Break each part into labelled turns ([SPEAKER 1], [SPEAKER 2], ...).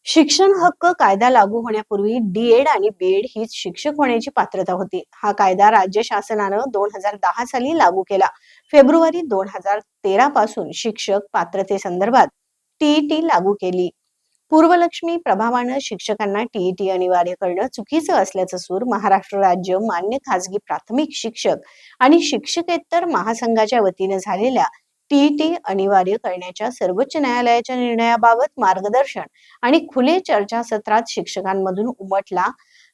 [SPEAKER 1] शिक्षण हक्क कायदा लागू होण्यापूर्वी डी.एड आणि बी.एड हीच शिक्षक होण्याची पात्रता होती. हा कायदा राज्य शासनानं 2010 साली लागू केला. फेब्रुवारी 2013 पासून शिक्षक पात्रतेसंदर्भात टीईटी लागू केली. पूर्वलक्ष्मी प्रभावानं शिक्षकांना टीईटी अनिवार्य करणं चुकीचं असल्याचं सूर महाराष्ट्र राज्य मान्य खाजगी प्राथमिक शिक्षक आणि शिक्षकेतर महासंघाच्या वतीनं झालेल्या टीईटी अनिवार्य करण्याच्या सर्वोच्च न्यायालयाच्या निर्णयाबाबत मार्गदर्शन आणि खुले चर्चासत्रात शिक्षकांमधून उमटला.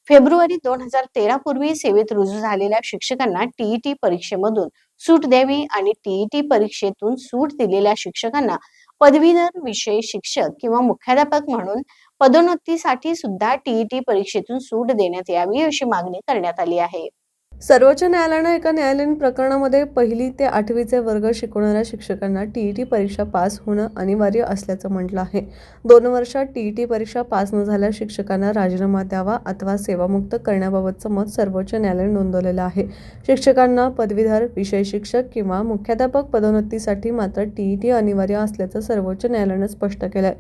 [SPEAKER 1] फेब्रुवारी 2013 पूर्वी सेवेत रुजू झालेल्या शिक्षकांना टीईटी परीक्षेमधून सूट द्यावी आणि टीईटी परीक्षेतून सूट दिलेल्या शिक्षकांना पदवीधर विषय शिक्षक किंवा मुख्याध्यापक म्हणून पदोन्नतीसाठी सुद्धा टीईटी परीक्षेतून सूट देण्यात यावी अशी मागणी करण्यात आली आहे.
[SPEAKER 2] सर्वोच्च न्यायालयानं एका न्यायालयीन प्रकरणामध्ये 1ली ते 8वीचे वर्ग शिकवणाऱ्या शिक्षकांना टीईटी परीक्षा पास होणं अनिवार्य असल्याचं म्हटलं आहे. 2 वर्षात टीईटी परीक्षा पास न झालेल्या शिक्षकांना राजीनामा द्यावा अथवा सेवामुक्त करण्याबाबतचं मत सर्वोच्च न्यायालयाने नोंदवलेलं आहे. शिक्षकांना पदवीधर विषय शिक्षक किंवा मुख्याध्यापक पदोन्नतीसाठी मात्र टीईटी अनिवार्य असल्याचं सर्वोच्च न्यायालयानं स्पष्ट केलंय.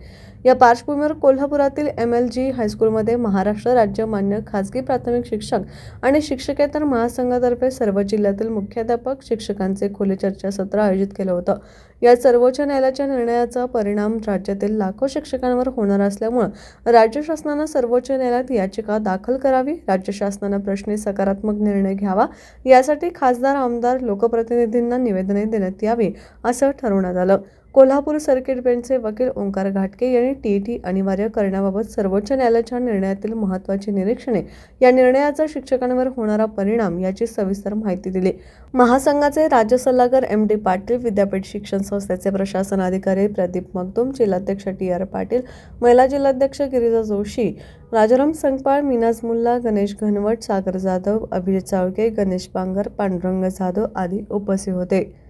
[SPEAKER 2] या पार्श्वभूमीवर कोल्हापुरातील MLG हायस्कूलमध्ये महाराष्ट्र राज्य मान्य खाजगी प्राथमिक शिक्षक आणि शिक्षकेतर महासंघातर्फे सर्व जिल्ह्यातील मुख्याध्यापक शिक्षकांचे खुले चर्चासत्र आयोजित केलं होतं. या सर्वोच्च न्यायालयाच्या निर्णयाचा परिणाम राज्यातील लाखो शिक्षकांवर होणार असल्यामुळे राज्य शासनानं सर्वोच्च न्यायालयात याचिका दाखल करावी. राज्य शासनानं प्रश्नी सकारात्मक निर्णय घ्यावा, यासाठी खासदार, आमदार, लोकप्रतिनिधींना निवेदने देण्यात यावी असं ठरवण्यात आलं. कोल्हापूर सर्किट बेंचचे वकील ओंकार घाटगे यांनी टीईटी अनिवार्य करण्याबाबत सर्वोच्च न्यायालयाच्या निर्णयातील महत्त्वाची निरीक्षणे, या निर्णयाचा शिक्षकांवर होणारा परिणाम याची सविस्तर माहिती दिली. महासंघाचे राज्य सल्लागार MD पाटील, विद्यापीठ शिक्षण संस्थेचे प्रशासन अधिकारी प्रदीप मगदूम, जिल्हाध्यक्ष TR पाटील, महिला जिल्हाध्यक्ष गिरिजा जोशी, राजाराम संकपाळ, मिनाज मुल्ला, गणेश घनवट, सागर जाधव, अभिजित चाळके, गणेश बांगर, पांडुरंग जाधव आदी उपस्थित होते.